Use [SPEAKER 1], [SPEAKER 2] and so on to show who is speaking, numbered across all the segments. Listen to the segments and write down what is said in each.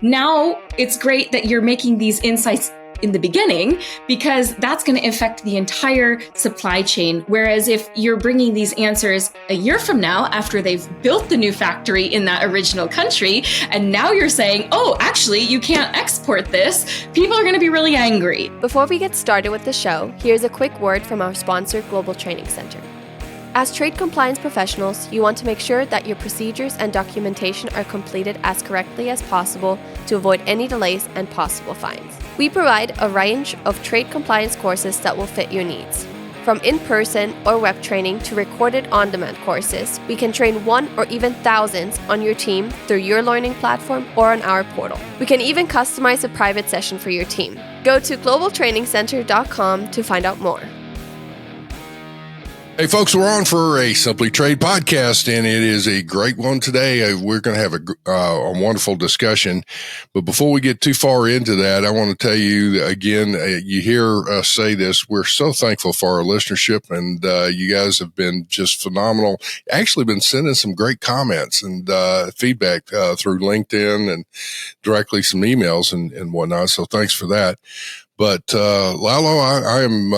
[SPEAKER 1] Now it's great that you're making these insights in the beginning, because that's going to affect the entire supply chain. Whereas if you're bringing these answers a year from now, after they've built the new factory in that original country, and now you're saying, oh, actually, you can't export this, people are going to be really angry.
[SPEAKER 2] Before we get started with the show, here's a quick word from our sponsor, Global Training Center. As trade compliance professionals, you want to make sure that your procedures and documentation are completed as correctly as possible to avoid any delays and possible fines. We provide a range of trade compliance courses that will fit your needs. From in-person or web training to recorded on-demand courses, we can train one or even thousands on your team through your learning platform or on our portal. We can even customize a private session for your team. Go to globaltrainingcenter.com to find out more.
[SPEAKER 3] Hey, folks, we're on for a Simply Trade podcast, and it is a great one today. We're going to have a wonderful discussion. But before we get too far into that, I want to tell you again, you hear us say this, we're so thankful for our listenership, and you guys have been just phenomenal. Actually been sending some great comments and feedback through LinkedIn and directly some emails and whatnot. So thanks for that. But, Lalo, I am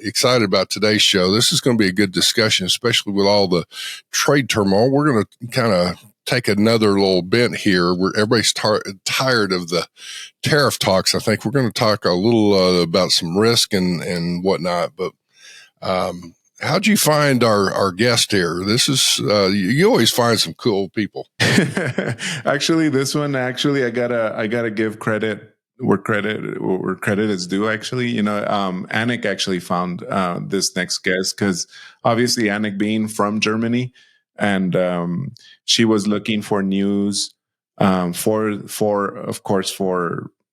[SPEAKER 3] excited about today's show. This is going to be a good discussion, especially with all the trade turmoil. We're going to kind of take another little bent here where everybody's tired of the tariff talks. I think we're going to talk a little about some risk and whatnot. But how'd you find our guest here? This is you always find some cool people.
[SPEAKER 4] Actually, this one, I gotta give credit where credit is due. Actually, Anik actually found this next guest because obviously Anik being from Germany, and she was looking for news for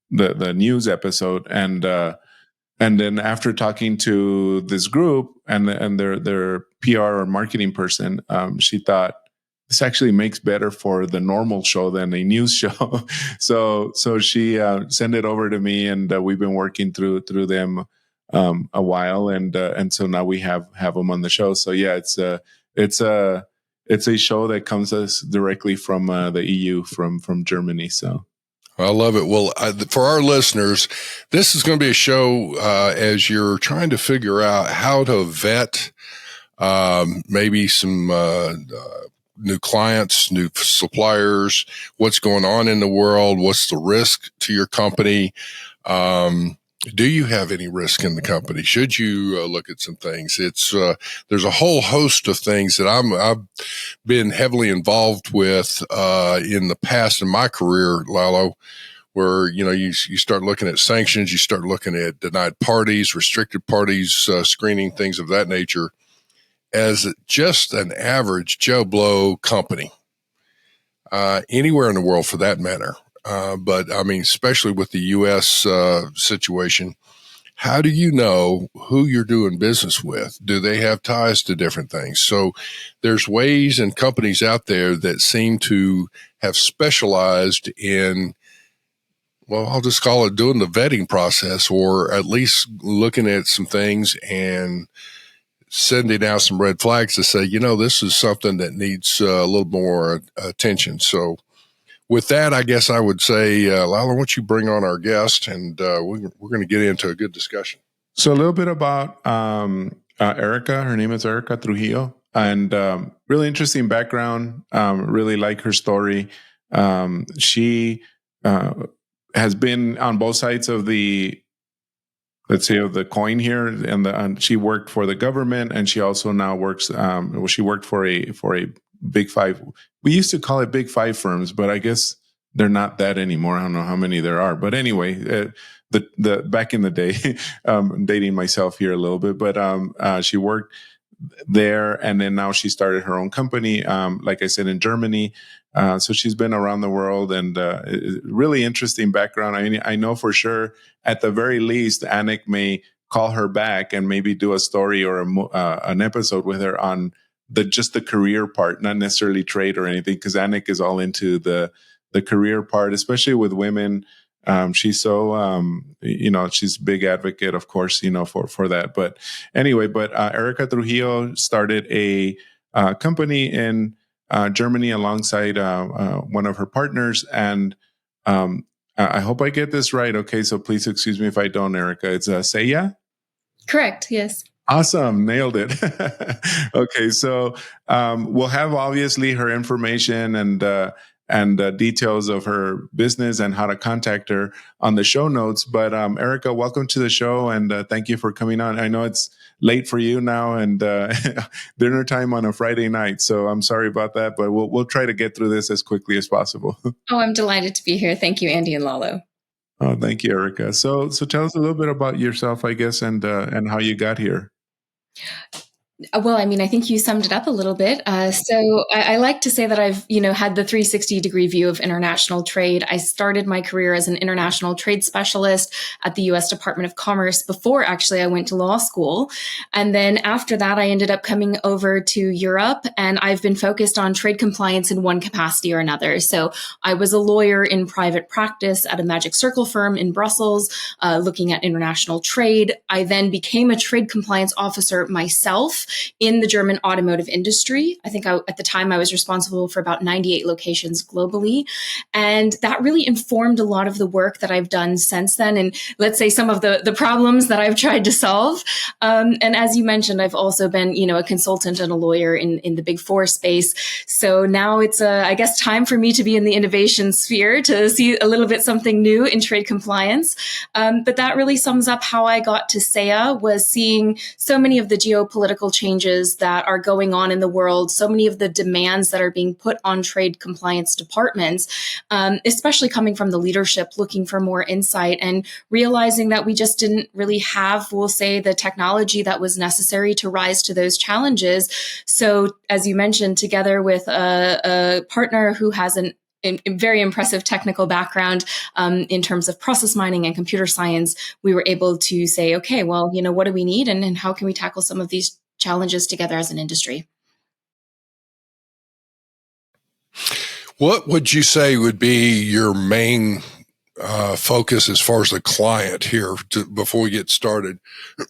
[SPEAKER 4] the news episode, and then after talking to this group and their PR or marketing person, she thought, this actually makes better for the normal show than a news show. So she sent it over to me, and we've been working through them a while, and so now we have them on the show. So yeah, it's a show that comes us directly from the EU, from Germany. So
[SPEAKER 3] I love it. Well, for our listeners, this is going to be a show as you're trying to figure out how to vet maybe some new clients, new suppliers, what's going on in the world, what's the risk to your company. Do you have any risk in the company? Should you look at some things? It's there's a whole host of things that I've been heavily involved with in the past in my career, Lalo, where you start looking at sanctions, you start looking at denied parties, restricted parties, screening, things of that nature, as just an average Joe Blow company, anywhere in the world for that matter. But I mean, especially with the U.S. Situation, how do you know who you're doing business with? Do they have ties to different things? So there's ways and companies out there that seem to have specialized in, well, I'll just call it doing the vetting process, or at least looking at some things and sending out some red flags to say, this is something that needs a little more attention. So with that, I guess I would say, Lalo, why don't you bring on our guest, and we're going to get into a good discussion.
[SPEAKER 4] So a little bit about Erika. Her name is Erika Trujillo, and really interesting background. Really like her story. She has been on both sides of the, let's say, of the coin here, and she worked for the government, and she also now works. She worked for a big five. We used to call it big five firms, but I guess they're not that anymore. I don't know how many there are, but anyway, the back in the day, I'm dating myself here a little bit, but she worked there, and then now she started her own company. Like I said, in Germany. So she's been around the world, and really interesting background. I know for sure, at the very least, Anik may call her back and maybe do a story or an episode with her on just the career part, not necessarily trade or anything, because Anik is all into the career part, especially with women. She's so, she's a big advocate, of course, for that. But anyway, Erika Trujillo started a company in Germany alongside one of her partners, and I hope I get this right. Okay, so please excuse me if I don't, Erika. It's Seiya?
[SPEAKER 1] Correct. Yes.
[SPEAKER 4] Awesome. Nailed it. Okay. So, we'll have obviously her information and details of her business and how to contact her on the show notes. But, Erika, welcome to the show. And thank you for coming on. I know it's late for you now and dinner time on a Friday night. So I'm sorry about that, but we'll try to get through this as quickly as possible.
[SPEAKER 1] Oh, I'm delighted to be here. Thank you, Andy and Lalo.
[SPEAKER 4] Oh, thank you, Erika. So tell us a little bit about yourself, I guess, and how you got here.
[SPEAKER 1] Well, I mean, I think you summed it up a little bit. So I like to say that I've, had the 360-degree view of international trade. I started my career as an international trade specialist at the U.S. Department of Commerce before actually I went to law school. And then after that, I ended up coming over to Europe, and I've been focused on trade compliance in one capacity or another. So I was a lawyer in private practice at a Magic Circle firm in Brussels, looking at international trade. I then became a trade compliance officer myself in the German automotive industry. I think at the time I was responsible for about 98 locations globally. And that really informed a lot of the work that I've done since then. And let's say some of the problems that I've tried to solve. And as you mentioned, I've also been, a consultant and a lawyer in the Big Four space. So now it's, I guess, time for me to be in the innovation sphere to see a little bit something new in trade compliance. But that really sums up how I got to SEA, was seeing so many of the geopolitical changes that are going on in the world, so many of the demands that are being put on trade compliance departments, especially coming from the leadership, looking for more insight and realizing that we just didn't really have, we'll say, the technology that was necessary to rise to those challenges. So, as you mentioned, together with a partner who has a very impressive technical background in terms of process mining and computer science, we were able to say, okay, well, what do we need and how can we tackle some of these challenges together as an industry?
[SPEAKER 3] What would you say would be your main focus as far as the client here before we get started?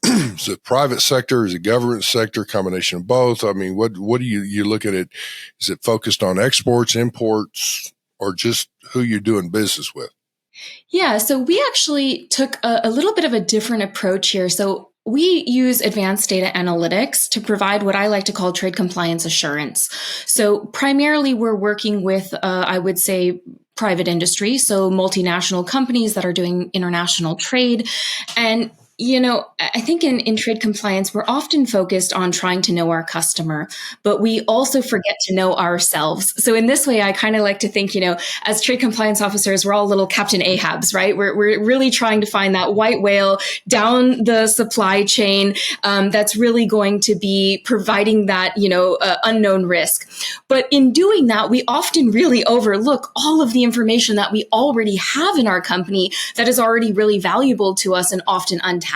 [SPEAKER 3] Is it private sector? Is it government sector? Combination of both? I mean, what do you look at it? Is it focused on exports, imports, or just who you're doing business with?
[SPEAKER 1] Yeah, so we actually took a little bit of a different approach here. So we use advanced data analytics to provide what I like to call trade compliance assurance. So primarily we're working with, I would say, private industry, so multinational companies that are doing international trade. And I think in trade compliance, we're often focused on trying to know our customer, but we also forget to know ourselves. So in this way, I kind of like to think, as trade compliance officers, we're all little Captain Ahabs, right? We're really trying to find that white whale down the supply chain that's really going to be providing that, unknown risk. But in doing that, we often really overlook all of the information that we already have in our company that is already really valuable to us and often untapped.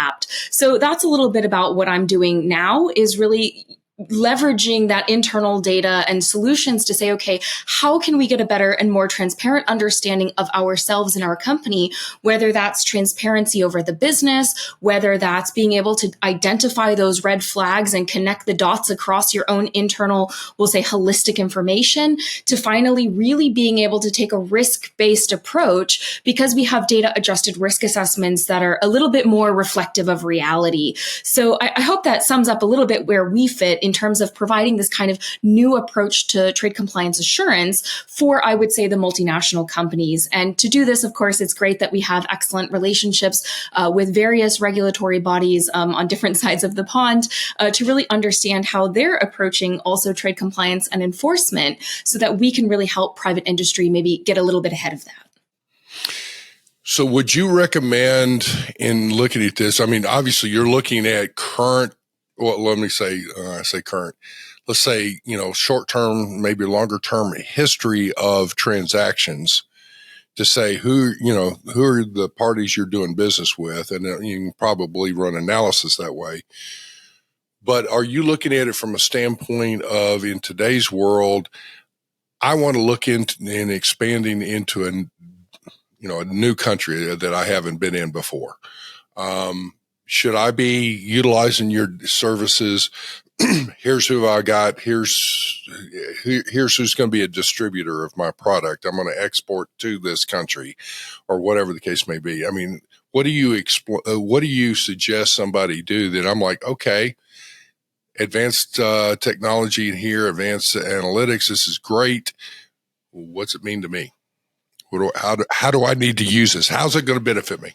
[SPEAKER 1] So that's a little bit about what I'm doing now, is really leveraging that internal data and solutions to say, okay, how can we get a better and more transparent understanding of ourselves and our company, whether that's transparency over the business, whether that's being able to identify those red flags and connect the dots across your own internal, we'll say, holistic information, to finally really being able to take a risk-based approach, because we have data-adjusted risk assessments that are a little bit more reflective of reality. So I hope that sums up a little bit where we fit in terms of providing this kind of new approach to trade compliance assurance for, I would say, the multinational companies. And to do this, of course, it's great that we have excellent relationships with various regulatory bodies on different sides of the pond to really understand how they're approaching also trade compliance and enforcement, so that we can really help private industry maybe get a little bit ahead of that.
[SPEAKER 3] So would you recommend, in looking at this, I mean, obviously you're looking at current, well, let me say, I say current, let's say, short-term, maybe longer-term history of transactions to say who are the parties you're doing business with, and you can probably run analysis that way. But are you looking at it from a standpoint of, in today's world, I want to look into and expanding into a new country that I haven't been in before? Should I be utilizing your services here's who I got. Here's who's going to be a distributor of my product. I'm going to export to this country, or whatever the case may be. I mean, what do you suggest somebody do that I'm like, okay, advanced technology in here, advanced analytics. This is great. What's it mean to me? How do I need to use this? How's it going to benefit me?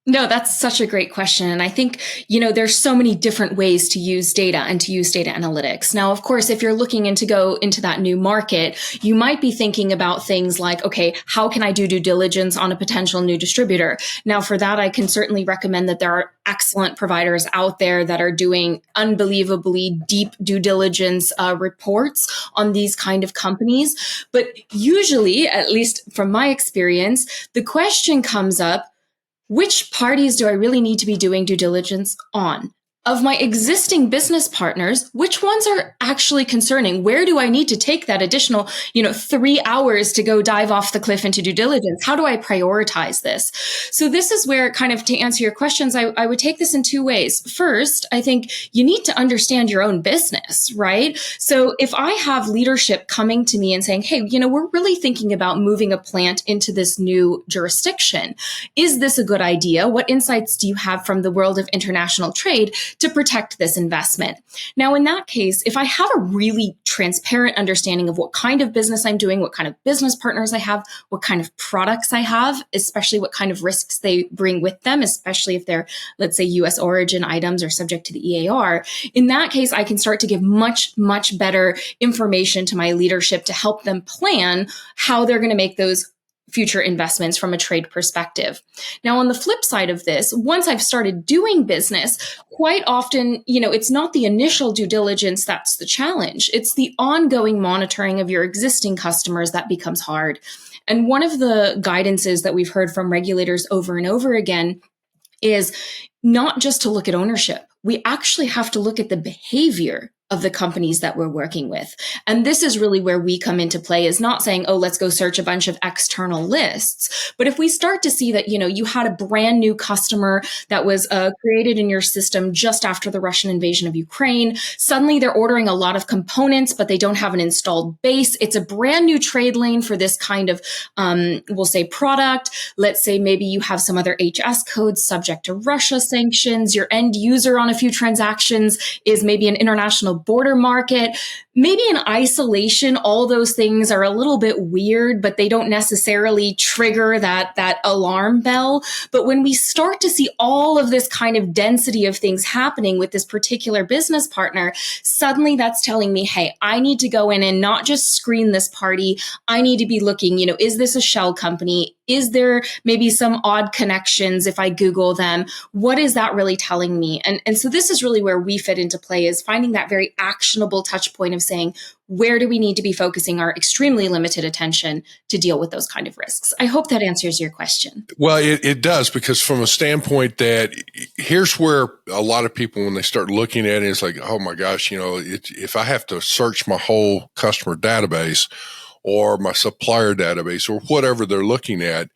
[SPEAKER 1] No, that's such a great question. And I think, there's so many different ways to use data and to use data analytics. Now, of course, if you're looking to go into that new market, you might be thinking about things like, okay, how can I do due diligence on a potential new distributor? Now, for that, I can certainly recommend that there are excellent providers out there that are doing unbelievably deep due diligence reports on these kind of companies. But usually, at least from my experience, the question comes up, which parties do I really need to be doing due diligence on? Of my existing business partners, which ones are actually concerning? Where do I need to take that additional, 3 hours to go dive off the cliff into due diligence? How do I prioritize this? So this is where, kind of to answer your questions, I would take this in two ways. First, I think you need to understand your own business, right? So if I have leadership coming to me and saying, hey, we're really thinking about moving a plant into this new jurisdiction. Is this a good idea? What insights do you have from the world of international trade to protect this investment? Now, in that case, if I have a really transparent understanding of what kind of business I'm doing, what kind of business partners I have, what kind of products I have, especially what kind of risks they bring with them, especially if they're, let's say, US origin items or subject to the EAR, in that case, I can start to give much, much better information to my leadership to help them plan how they're going to make those future investments from a trade perspective. Now, on the flip side of this, once I've started doing business, quite often, it's not the initial due diligence that's the challenge. It's the ongoing monitoring of your existing customers that becomes hard. And one of the guidances that we've heard from regulators over and over again is not just to look at ownership. We actually have to look at the behavior of the companies that we're working with. And this is really where we come into play, is not saying, oh, let's go search a bunch of external lists. But if we start to see that, you had a brand new customer that was created in your system just after the Russian invasion of Ukraine, suddenly they're ordering a lot of components, but they don't have an installed base. It's a brand new trade lane for this kind of, we'll say, product. Let's say maybe you have some other HS codes subject to Russia sanctions. Your end user on a few transactions is maybe an international border market. Maybe in isolation, all those things are a little bit weird, but they don't necessarily trigger that alarm bell. But when we start to see all of this kind of density of things happening with this particular business partner, suddenly that's telling me, hey, I need to go in and not just screen this party. I need to be looking, is this a shell company? Is there maybe some odd connections if I Google them? What is that really telling me? And so this is really where we fit into play, is finding that very actionable touch point of saying, where do we need to be focusing our extremely limited attention to deal with those kind of risks? I hope that answers your question.
[SPEAKER 3] Well, it does, because from a standpoint that here's where a lot of people, when they start looking at it, it's like, oh my gosh, if I have to search my whole customer database or my supplier database or whatever they're looking at,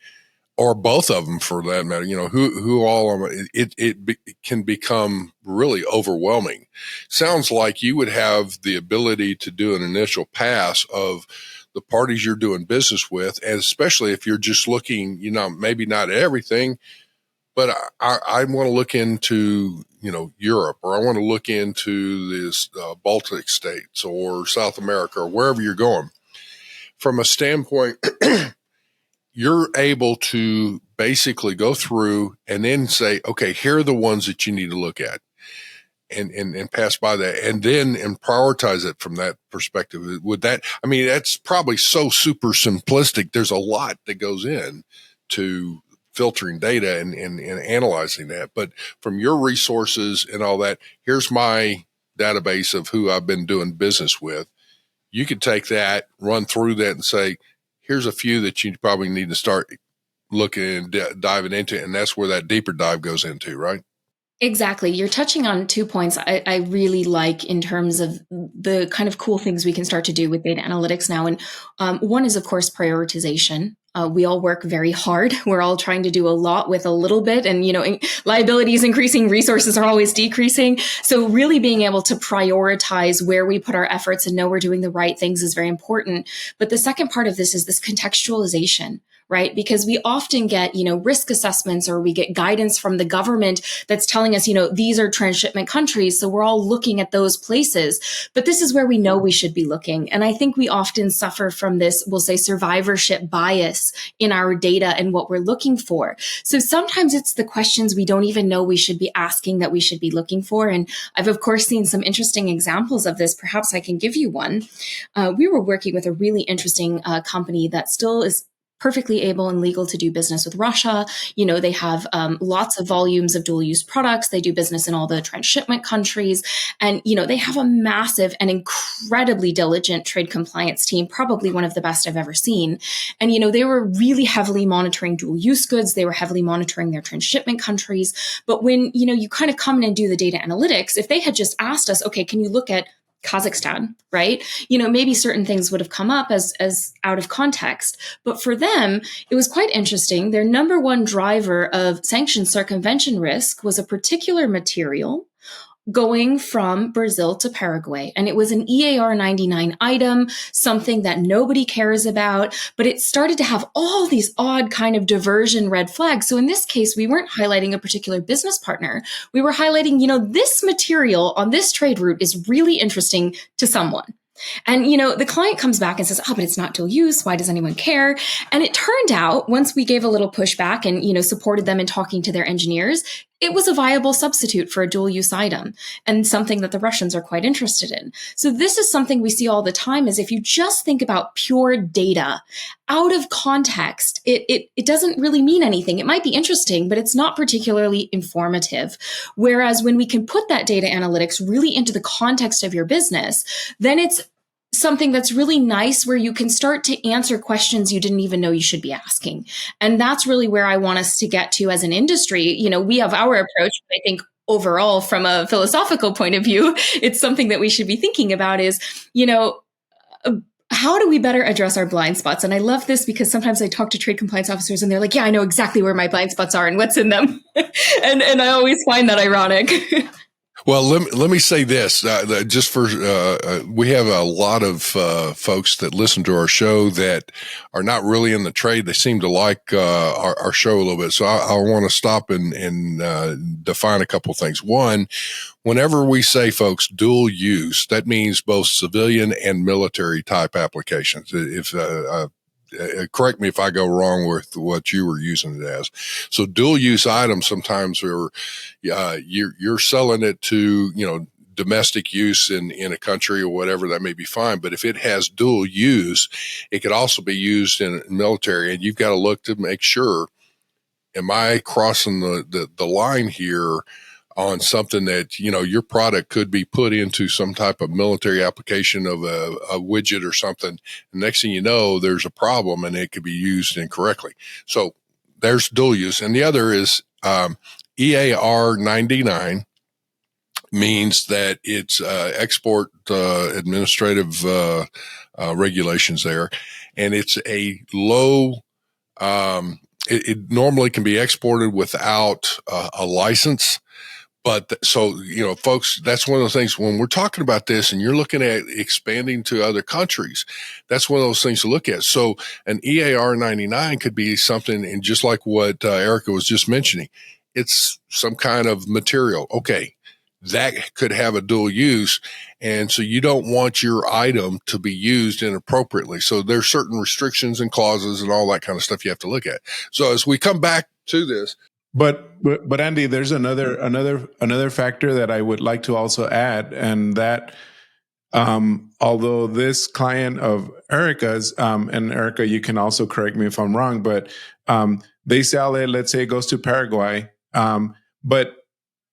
[SPEAKER 3] or both of them for that matter, who all it can become really overwhelming. Sounds like you would have the ability to do an initial pass of the parties you're doing business with, and especially if you're just looking, maybe not at everything, but I want to look into, Europe, or I want to look into this Baltic states or South America or wherever you're going. From a standpoint, you're able to basically go through and then say, okay, here are the ones that you need to look at, and pass by that, and prioritize it from that perspective. That's probably so super simplistic. There's a lot that goes in to filtering data and analyzing that. But from your resources and all that, here's my database of who I've been doing business with. You could take that, run through that, and say, here's a few that you probably need to start looking and diving into. And that's where that deeper dive goes into, right?
[SPEAKER 1] Exactly. You're touching on 2 points I really like in terms of the kind of cool things we can start to do with data analytics now. And one is, of course, prioritization. We all work very hard. We're all trying to do a lot with a little bit, and liability is increasing, resources are always decreasing. So really being able to prioritize where we put our efforts and know we're doing the right things is very important. But the second part of this is this contextualization. Right? Because we often get, risk assessments, or we get guidance from the government that's telling us, these are transshipment countries. So we're all looking at those places. But this is where we know we should be looking. And I think we often suffer from this, we'll say, survivorship bias in our data and what we're looking for. So sometimes it's the questions we don't even know we should be asking that we should be looking for. And I've, of course, seen some interesting examples of this. Perhaps I can give you one. We were working with a really interesting company that still is perfectly able and legal to do business with Russia. They have lots of volumes of dual use products. They do business in all the transshipment countries. And, they have a massive and incredibly diligent trade compliance team, probably one of the best I've ever seen. And, they were really heavily monitoring dual use goods. They were heavily monitoring their transshipment countries. But when, you kind of come in and do the data analytics, if they had just asked us, okay, can you look at Kazakhstan, right? Maybe certain things would have come up as out of context. But for them, it was quite interesting. Their number one driver of sanction circumvention risk was a particular material going from Brazil to Paraguay. And it was an EAR 99 item, something that nobody cares about, but it started to have all these odd kind of diversion red flags. So in this case, we weren't highlighting a particular business partner. We were highlighting, this material on this trade route is really interesting to someone. And, the client comes back and says, but it's not dual use. Why does anyone care? And it turned out, once we gave a little pushback and, supported them in talking to their engineers, it was a viable substitute for a dual use item, and something that the Russians are quite interested in. So this is something we see all the time, is if you just think about pure data out of context, it doesn't really mean anything. It might be interesting, but it's not particularly informative. Whereas when we can put that data analytics really into the context of your business, then it's something that's really nice, where you can start to answer questions you didn't even know you should be asking. And that's really where I want us to get to as an industry. We have our approach, but I think overall, from a philosophical point of view, it's something that we should be thinking about is, how do we better address our blind spots? And I love this because sometimes I talk to trade compliance officers and they're like, yeah, I know exactly where my blind spots are and what's in them. and I always find that ironic.
[SPEAKER 3] Well, let me say this, just for, we have a lot of, folks that listen to our show that are not really in the trade. They seem to like, our show a little bit. So I want to stop and define a couple of things. One, whenever we say, folks, dual use, that means both civilian and military type applications. If, correct me if I go wrong with what you were using it as. So dual use items sometimes are, you're selling it to, domestic use in a country or whatever, that may be fine. But if it has dual use, it could also be used in military, and you've got to look to make sure, am I crossing the line here on something that, your product could be put into some type of military application of a widget or something. And next thing you know, there's a problem and it could be used incorrectly. So there's dual use. And the other is EAR 99 means that it's export administrative regulations there. And it's a low, it normally can be exported without a license. But so, folks, that's one of those things when we're talking about this and you're looking at expanding to other countries, that's one of those things to look at. So an EAR 99 could be something, and just like what Erika was just mentioning, it's some kind of material. Okay. That could have a dual use. And so you don't want your item to be used inappropriately. So there's certain restrictions and clauses and all that kind of stuff you have to look at. So as we come back to this,
[SPEAKER 4] But Andy, there's another factor that I would like to also add, and that although this client of Erika's, and Erika, you can also correct me if I'm wrong, but they sell it, let's say it goes to Paraguay, but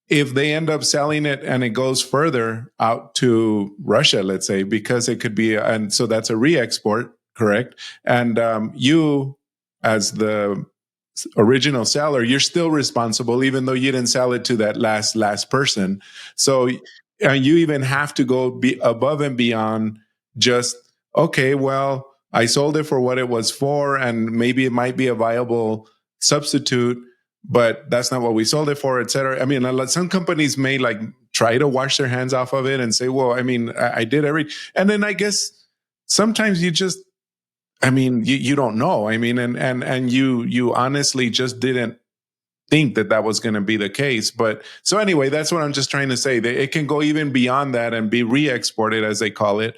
[SPEAKER 4] if they end up selling it and it goes further out to Russia, let's say, because it could be, and so that's a re-export, correct? And you, as the original seller, you're still responsible, even though you didn't sell it to that last person. So you even have to go above and beyond just, okay, well, I sold it for what it was for, and maybe it might be a viable substitute, but that's not what we sold it for, et cetera. I mean, some companies may like try to wash their hands off of it and say, well, I mean, I did everything. And then I guess sometimes you just, I mean, you don't know. I mean, and you honestly just didn't think that was going to be the case. But so anyway, that's what I'm just trying to say. It can go even beyond that and be re-exported, as they call it,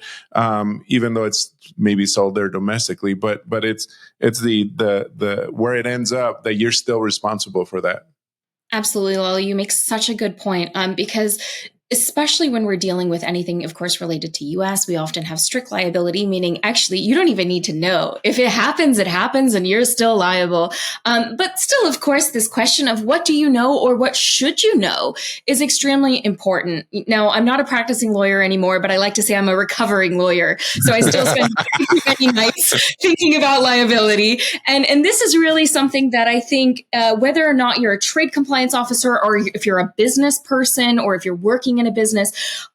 [SPEAKER 4] even though it's maybe sold there domestically. But it's the where it ends up that you're still responsible for that.
[SPEAKER 1] Absolutely, Lalo. You make such a good point, because especially when we're dealing with anything, of course, related to US, we often have strict liability, meaning actually you don't even need to know. If it happens, and you're still liable. But still, of course, this question of what do you know or what should you know is extremely important. Now, I'm not a practicing lawyer anymore, but I like to say I'm a recovering lawyer. So I still spend many nights thinking about liability. And this is really something that I think, whether or not you're a trade compliance officer, or if you're a business person, or if you're working in a business,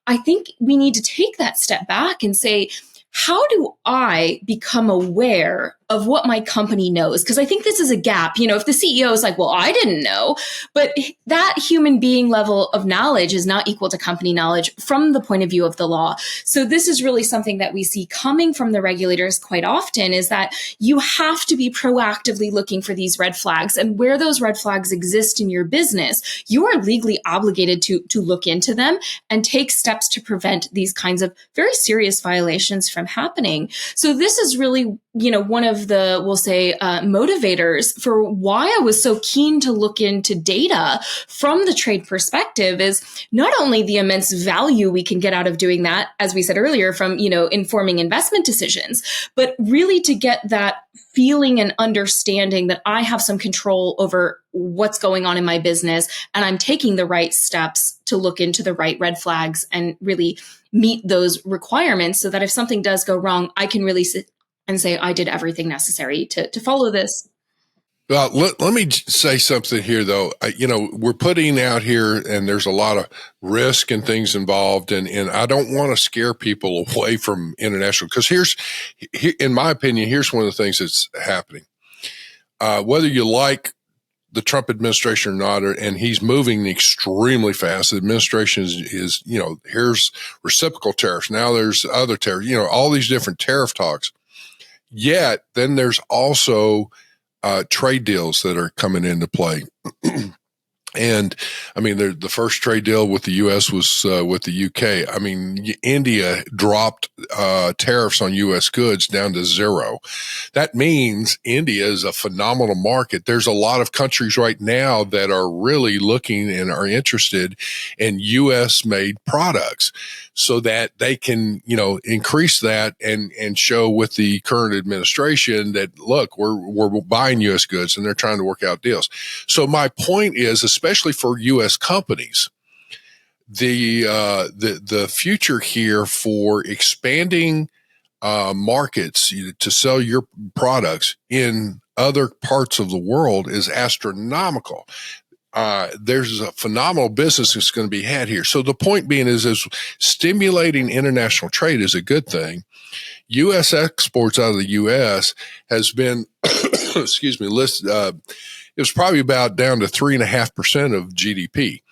[SPEAKER 1] I think we need to take that step back and say, how do I become aware of what my company knows? Because I think this is a gap. If the CEO is like, well, I didn't know, but that human being level of knowledge is not equal to company knowledge from the point of view of the law. So this is really something that we see coming from the regulators quite often, is that you have to be proactively looking for these red flags. And where those red flags exist in your business, you are legally obligated to look into them and take steps to prevent these kinds of very serious violations from happening. So this is really, one of the, we'll say, motivators for why I was so keen to look into data from the trade perspective, is not only the immense value we can get out of doing that, as we said earlier, from, informing investment decisions, but really to get that feeling and understanding that I have some control over what's going on in my business, and I'm taking the right steps to look into the right red flags and really meet those requirements, so that if something does go wrong, I can really sit and say, I did everything necessary to follow this.
[SPEAKER 3] Well, let me say something here, though. We're putting out here, and there's a lot of risk and things involved, and I don't want to scare people away from international, because in my opinion, here's one of the things that's happening. Whether you like the Trump administration or not, and he's moving extremely fast. The administration is here's reciprocal tariffs. Now there's other tariffs, all these different tariff talks. Yet then there's also trade deals that are coming into play. And I mean, the first trade deal with the U.S. was with the U.K. I mean, India dropped tariffs on U.S. goods down to 0. That means India is a phenomenal market. There's a lot of countries right now that are really looking and are interested in U.S. made products, so that they can, increase that and show with the current administration that, look, we're buying U.S. goods, and they're trying to work out deals. So my point is, especially for U.S. companies, the future here for expanding markets to sell your products in other parts of the world is astronomical. There's a phenomenal business that's going to be had here. So the point being is stimulating international trade is a good thing. U.S. exports out of the U.S. has been, listed. It was probably about down to 3.5% of GDP.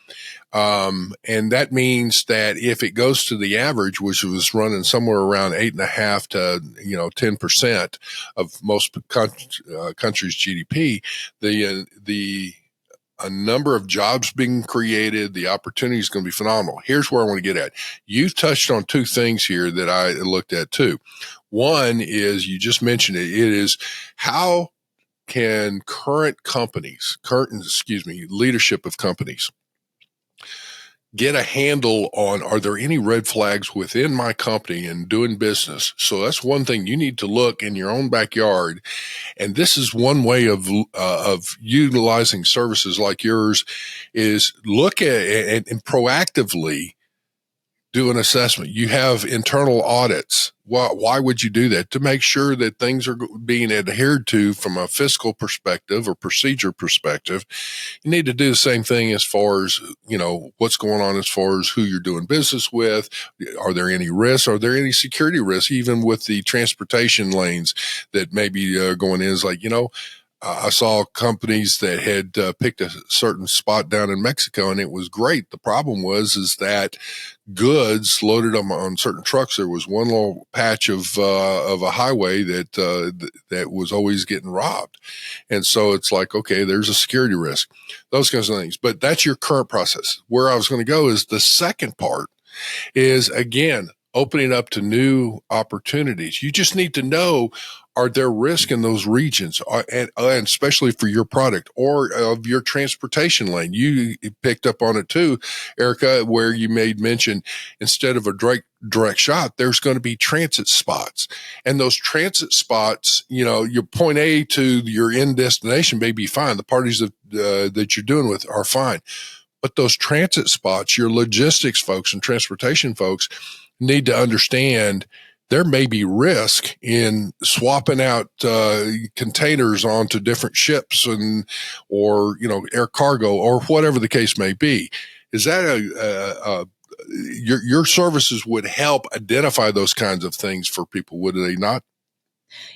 [SPEAKER 3] And that means that if it goes to the average, which was running somewhere around 8.5 to 10% of most countries' GDP, a number of jobs being created, the opportunity is going to be phenomenal. Here's where I want to get at. You've touched on two things here that I looked at too. One is, you just mentioned it. It is, how can leadership of companies get a handle on, are there any red flags within my company and doing business? So that's one thing. You need to look in your own backyard. And this is one way of utilizing services like yours, is look at and proactively do an assessment. You have internal audits why would you do that? To make sure that things are being adhered to from a fiscal perspective or procedure perspective. You need to do the same thing as far as, what's going on as far as who you're doing business with. Are there any risks? Are there any security risks, even with the transportation lanes that maybe going in? Is like, I saw companies that had picked a certain spot down in Mexico, and it was great. The problem is that goods loaded them on certain trucks. There was one little patch of a highway that was always getting robbed, and so it's like, okay, there's a security risk, those kinds of things. But that's your current process. Where I was going to go is the second part is, again, opening up to new opportunities. You just need to know, are there risks in those regions, and especially for your product or of your transportation lane? You picked up on it too, Erika, where you made mention, instead of a direct shot, there's going to be transit spots. And those transit spots, your point A to your end destination may be fine. The parties that you're doing with are fine. But those transit spots, your logistics folks and transportation folks need to understand there may be risk in swapping out containers onto different ships or air cargo or whatever the case may be. Is that your services would help identify those kinds of things for people, would they not?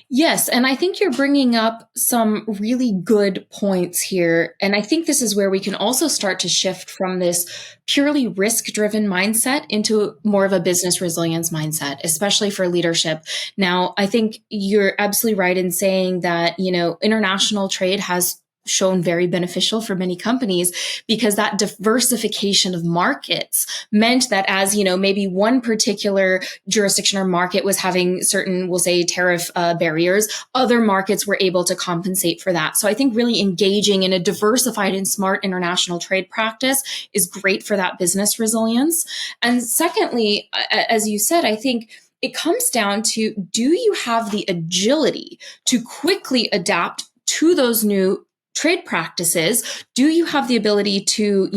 [SPEAKER 1] Yes, and I think you're bringing up some really good points here. And I think this is where we can also start to shift from this purely risk-driven mindset into more of a business resilience mindset, especially for leadership. Now, I think you're absolutely right in saying that, international trade has shown very beneficial for many companies, because that diversification of markets meant that as, maybe one particular jurisdiction or market was having certain, we'll say, tariff barriers, other markets were able to compensate for that. So I think really engaging in a diversified and smart international trade practice is great for that business resilience. And secondly, as you said, I think it comes down to, do you have the agility to quickly adapt to those new trade practices? Do you have the ability to,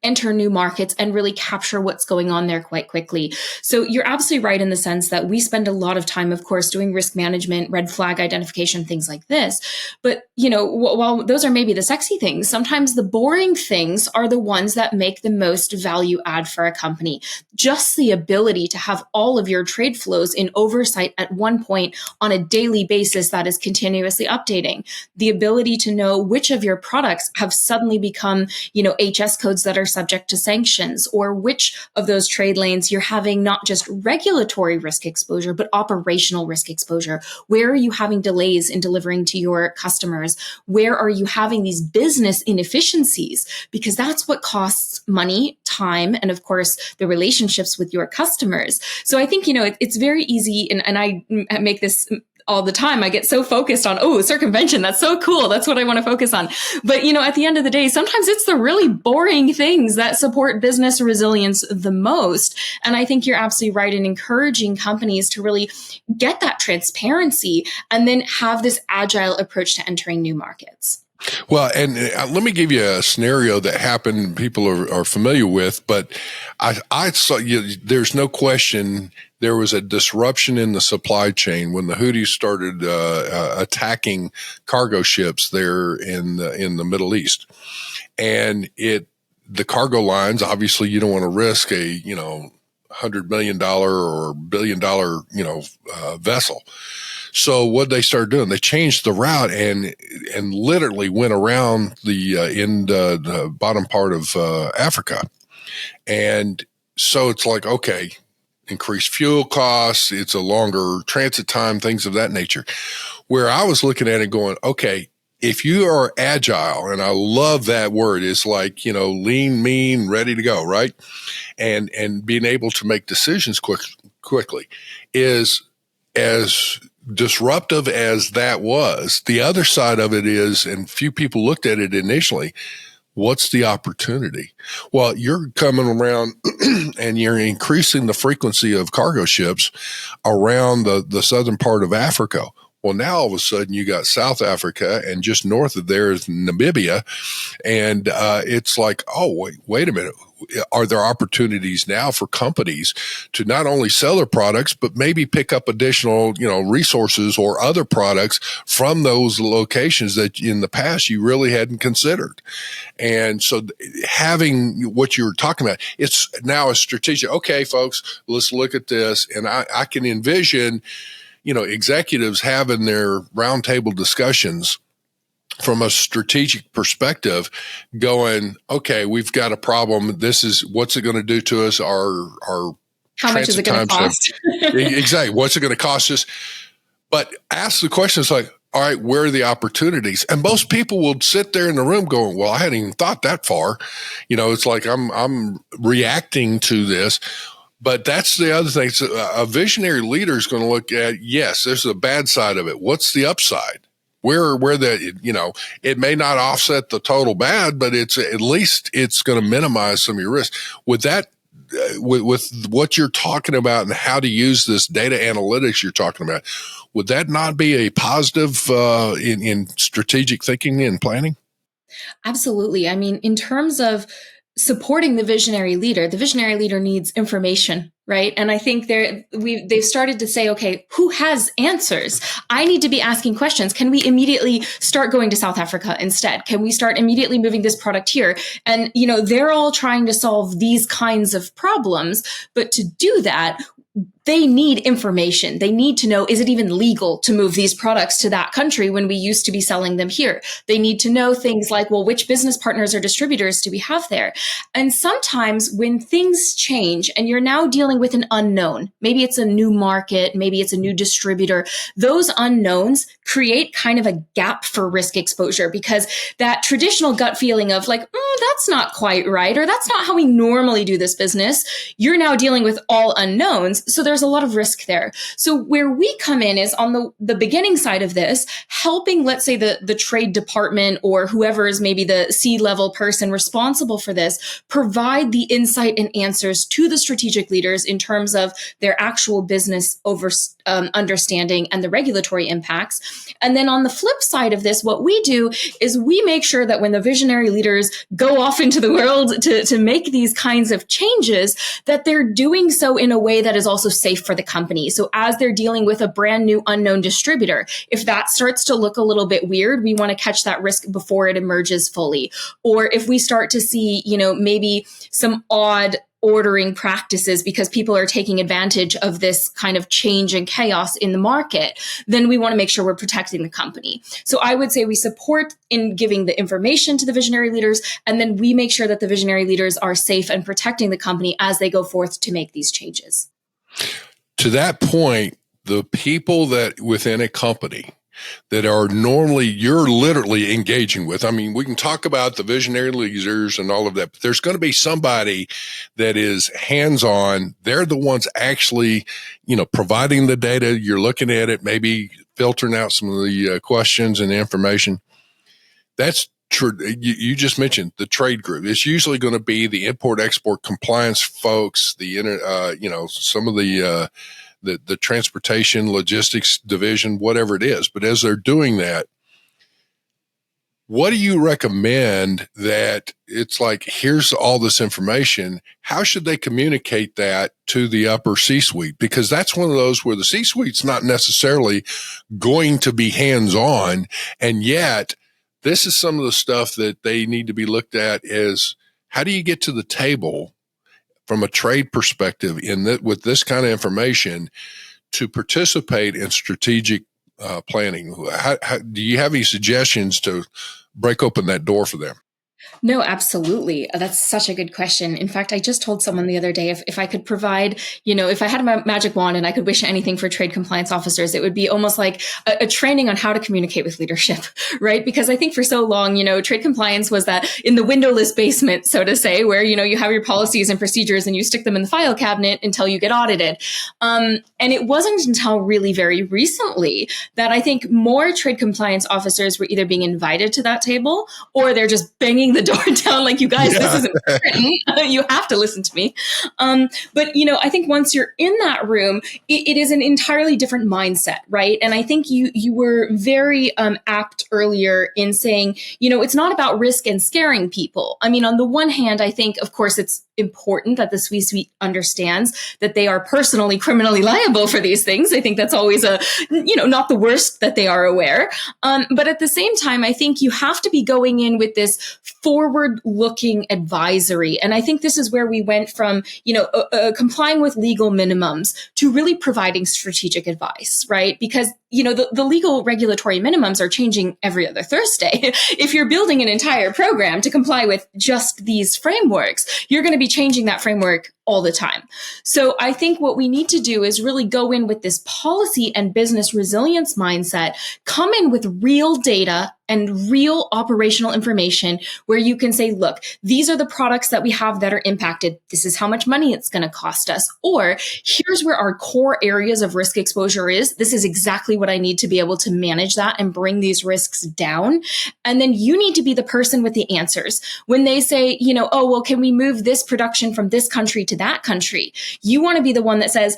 [SPEAKER 1] enter new markets and really capture what's going on there quite quickly? So you're absolutely right in the sense that we spend a lot of time, of course, doing risk management, red flag identification, things like this. But, while those are maybe the sexy things, sometimes the boring things are the ones that make the most value add for a company. Just the ability to have all of your trade flows in oversight at one point on a daily basis that is continuously updating. The ability to know which of your products have suddenly become, HS codes that are subject to sanctions, or which of those trade lanes you're having not just regulatory risk exposure, but operational risk exposure. Where are you having delays in delivering to your customers? Where are you having these business inefficiencies? Because that's what costs money, time, and of course, the relationships with your customers. So I think, it's very easy, and I make this all the time. I get so focused on, circumvention. That's so cool. That's what I want to focus on. But, at the end of the day, sometimes it's the really boring things that support business resilience the most. And I think you're absolutely right in encouraging companies to really get that transparency and then have this agile approach to entering new markets.
[SPEAKER 3] Well, and let me give you a scenario that happened, people are familiar with, but I saw, there's no question there was a disruption in the supply chain when the Houthis started attacking cargo ships there in the Middle East. And the cargo lines, obviously you don't want to risk a, $100 million or $1 billion, vessel. So what they started doing, they changed the route and literally went around the bottom part of Africa. And so it's like, okay, increased fuel costs, it's a longer transit time, things of that nature. Where I was looking at it going, okay, if you are agile, and I love that word, it's like, lean, mean, ready to go, right? And being able to make decisions quickly is as disruptive as that was. The other side of it is, and few people looked at it initially, what's the opportunity? Well, you're coming around and you're increasing the frequency of cargo ships around the southern part of Africa. Well, now all of a sudden you got South Africa, and just north of there is Namibia. And it's like, oh, wait a minute. are there opportunities now for companies to not only sell their products, but maybe pick up additional, resources or other products from those locations that in the past you really hadn't considered? And so having what you were talking about, it's now a strategic, okay, folks, let's look at this. And I can envision, executives having their roundtable discussions from a strategic perspective, going, okay, we've got a problem. This is what's it going to do to us? Our
[SPEAKER 1] how much is it going to cost?
[SPEAKER 3] Exactly. What's it going to cost us? But ask the questions like, all right, where are the opportunities? And most people will sit there in the room going, well, I hadn't even thought that far. It's like I'm reacting to this. But that's the other thing. So a visionary leader is going to look at, yes, there's a bad side of it. What's the upside? Where it may not offset the total bad, but it's at least it's going to minimize some of your risk. With that, with what you're talking about and how to use this data analytics you're talking about, would that not be a positive in strategic thinking and planning?
[SPEAKER 1] Absolutely. I mean, in terms of supporting the visionary leader needs information, right? And I think they've started to say, okay, who has answers? I need to be asking questions. Can we immediately start going to South Africa instead? Can we start immediately moving this product here? And, they're all trying to solve these kinds of problems. But to do that, they need information. They need to know, is it even legal to move these products to that country when we used to be selling them here? They need to know things like, well, which business partners or distributors do we have there? And sometimes when things change and you're now dealing with an unknown, maybe it's a new market, maybe it's a new distributor, those unknowns create kind of a gap for risk exposure, because that traditional gut feeling of like, that's not quite right, or that's not how we normally do this business, you're now dealing with all unknowns. So there's a lot of risk there. So where we come in is on the beginning side of this, helping, let's say, the trade department or whoever is maybe the C-level person responsible for this, provide the insight and answers to the strategic leaders in terms of their actual business understanding and the regulatory impacts. And then on the flip side of this, what we do is we make sure that when the visionary leaders go off into the world to make these kinds of changes, that they're doing so in a way that is also safe for the company. So as they're dealing with a brand new unknown distributor, if that starts to look a little bit weird, we want to catch that risk before it emerges fully. Or if we start to see, maybe some odd ordering practices because people are taking advantage of this kind of change and chaos in the market, then we want to make sure we're protecting the company. So I would say we support in giving the information to the visionary leaders, and then we make sure that the visionary leaders are safe and protecting the company as they go forth to make these changes.
[SPEAKER 3] To that point, the people that within a company that are normally you're literally engaging with. I mean, we can talk about the visionary leaders and all of that, but there's going to be somebody that is hands-on. They're the ones actually, providing the data. You're looking at it, maybe filtering out some of the questions and information. That's true. You just mentioned the trade group. It's usually going to be the import-export compliance folks, some of the transportation logistics division, whatever it is. But as they're doing that, what do you recommend that it's like, here's all this information. How should they communicate that to the upper C-suite? Because that's one of those where the C-suite's not necessarily going to be hands-on. And yet this is some of the stuff that they need to be looked at as, how do you get to the table from a trade perspective with this kind of information to participate in strategic planning? How do you have any suggestions to break open that door for them?
[SPEAKER 1] No, absolutely. That's such a good question. In fact, I just told someone the other day, if I could provide, if I had a magic wand and I could wish anything for trade compliance officers, it would be almost like a training on how to communicate with leadership, right? Because I think for so long, trade compliance was that in the windowless basement, so to say, where, you have your policies and procedures and you stick them in the file cabinet until you get audited. And it wasn't until really very recently that I think more trade compliance officers were either being invited to that table or they're just banging banging the door down like, you guys, this is important. You have to listen to me. But, I think once you're in that room, it is an entirely different mindset, right? And I think you were very apt earlier in saying, it's not about risk and scaring people. I mean, on the one hand, I think, of course, it's important that the C-suite understands that they are personally criminally liable for these things. I think that's always not the worst that they are aware. But at the same time, I think you have to be going in with this forward-looking advisory. And I think this is where we went from, complying with legal minimums to really providing strategic advice, right? Because, the legal regulatory minimums are changing every other Thursday. If you're building an entire program to comply with just these frameworks, you're going to be changing that framework all the time. So I think what we need to do is really go in with this policy and business resilience mindset, come in with real data and real operational information where you can say, look, these are the products that we have that are impacted. This is how much money it's going to cost us. Or here's where our core areas of risk exposure is. This is exactly what I need to be able to manage that and bring these risks down. And then you need to be the person with the answers. When they say, can we move this production from this country to that country? You want to be the one that says,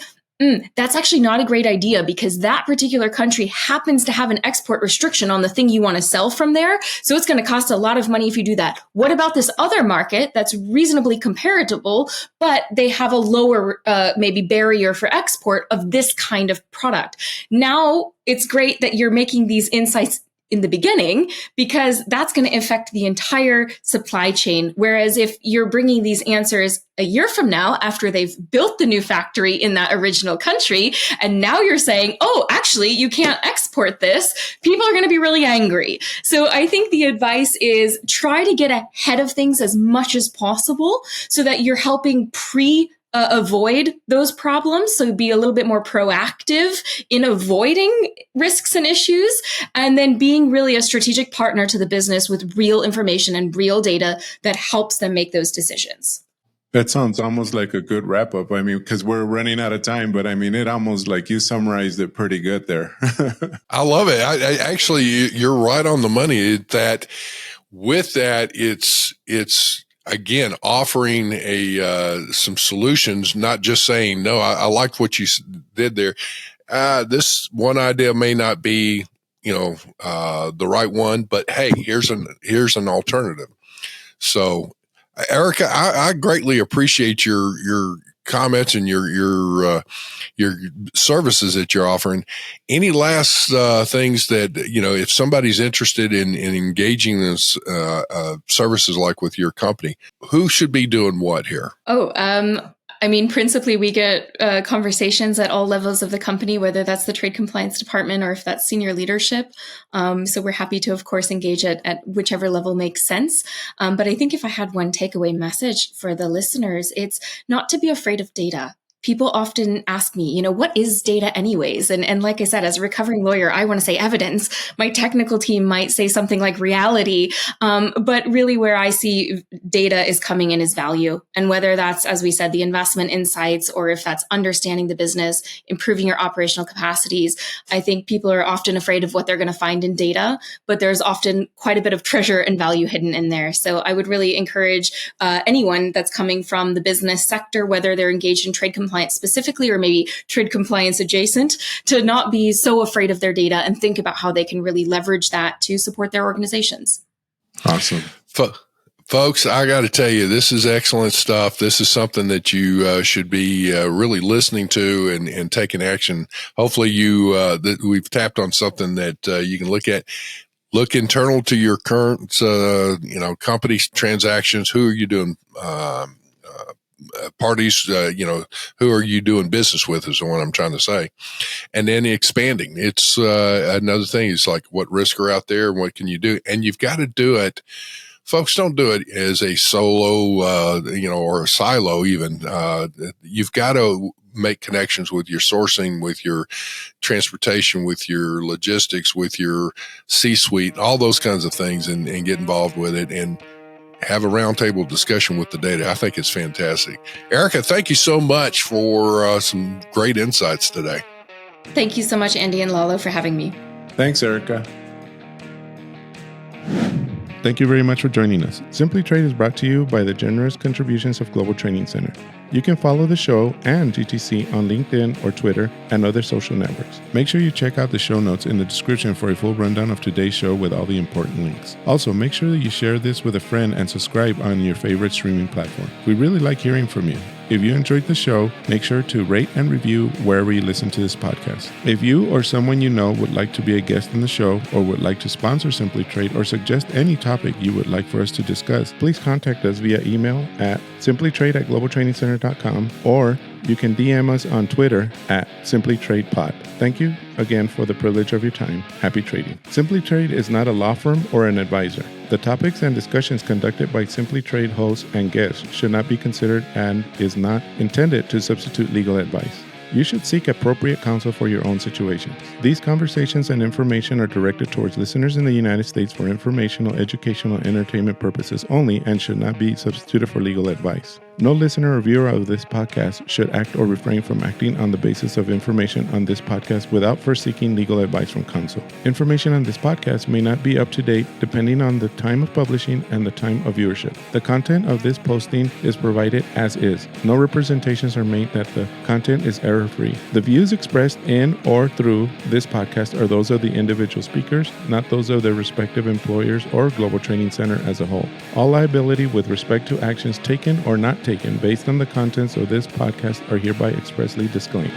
[SPEAKER 1] that's actually not a great idea because that particular country happens to have an export restriction on the thing you want to sell from there. So it's going to cost a lot of money if you do that. What about this other market that's reasonably comparable, but they have a lower maybe barrier for export of this kind of product? Now it's great that you're making these insights in the beginning, because that's going to affect the entire supply chain. Whereas if you're bringing these answers a year from now, after they've built the new factory in that original country, and now you're saying, oh, actually, you can't export this, people are going to be really angry. So I think the advice is try to get ahead of things as much as possible so that you're helping avoid those problems. So be a little bit more proactive in avoiding risks and issues, and then being really a strategic partner to the business with real information and real data that helps them make those decisions.
[SPEAKER 4] That sounds almost like a good wrap up. I mean, because we're running out of time, but I mean, it almost like you summarized it pretty good there.
[SPEAKER 3] I love it. I actually, you're right on the money that with that, it's again, offering some solutions, not just saying, no, I liked what you did there. This one idea may not be, the right one, but hey, here's an alternative. So, Erika, I greatly appreciate your comments and your services that you're offering. Any last things that, if somebody's interested in engaging in services like with your company, who should be doing what here?
[SPEAKER 1] Principally, we get conversations at all levels of the company, whether that's the trade compliance department or if that's senior leadership. So we're happy to, of course, engage at whichever level makes sense. But I think if I had one takeaway message for the listeners, it's not to be afraid of data. People often ask me, what is data anyways? And like I said, as a recovering lawyer, I want to say evidence. My technical team might say something like reality. But really where I see data is coming in is value. And whether that's, as we said, the investment insights, or if that's understanding the business, improving your operational capacities, I think people are often afraid of what they're going to find in data, but there's often quite a bit of treasure and value hidden in there. So I would really encourage anyone that's coming from the business sector, whether they're engaged in trade compliance specifically, or maybe trade compliance adjacent, to not be so afraid of their data and think about how they can really leverage that to support their organizations.
[SPEAKER 4] Awesome.
[SPEAKER 3] Folks, I got to tell you, this is excellent stuff. This is something that you should be really listening to and taking action. Hopefully that we've tapped on something that you can look at. Look internal to your current, company transactions. Who are you doing parties, who are you doing business with is what I'm trying to say. And then expanding. It's another thing. It's like, what risks are out there and what can you do? And you've got to do it. Folks, don't do it as a solo, or a silo even. You've got to make connections with your sourcing, with your transportation, with your logistics, with your C-suite, all those kinds of things, and get involved with it and have a roundtable discussion with the data. I think it's fantastic. Erika, thank you so much for some great insights today.
[SPEAKER 1] Thank you so much, Andy and Lalo, for having me.
[SPEAKER 4] Thanks, Erika. Thank you very much for joining us. Simply Trade is brought to you by the generous contributions of Global Training Center. You can follow the show and GTC on LinkedIn or Twitter and other social networks. Make sure you check out the show notes in the description for a full rundown of today's show with all the important links. Also, make sure that you share this with a friend and subscribe on your favorite streaming platform. We really like hearing from you. If you enjoyed the show, make sure to rate and review wherever you listen to this podcast. If you or someone you know would like to be a guest on the show or would like to sponsor Simply Trade or suggest any topic you would like for us to discuss, please contact us via email at simplytrade@globaltrainingcenter.com, or you can DM us on Twitter at simplytradepod. Thank you again for the privilege of your time. Happy trading. Simply Trade is not a law firm or an advisor. The topics and discussions conducted by Simply Trade hosts and guests should not be considered and is not intended to substitute legal advice. You should seek appropriate counsel for your own situations. These conversations and information are directed towards listeners in the United States for informational, educational, and entertainment purposes only and should not be substituted for legal advice. No listener or viewer of this podcast should act or refrain from acting on the basis of information on this podcast without first seeking legal advice from counsel. Information on this podcast may not be up to date depending on the time of publishing and the time of viewership. The content of this posting is provided as is. No representations are made that the content is error-free. The views expressed in or through this podcast are those of the individual speakers, not those of their respective employers or Global Training Center as a whole. All liability with respect to actions taken or not taken based on the contents of this podcast are hereby expressly disclaimed.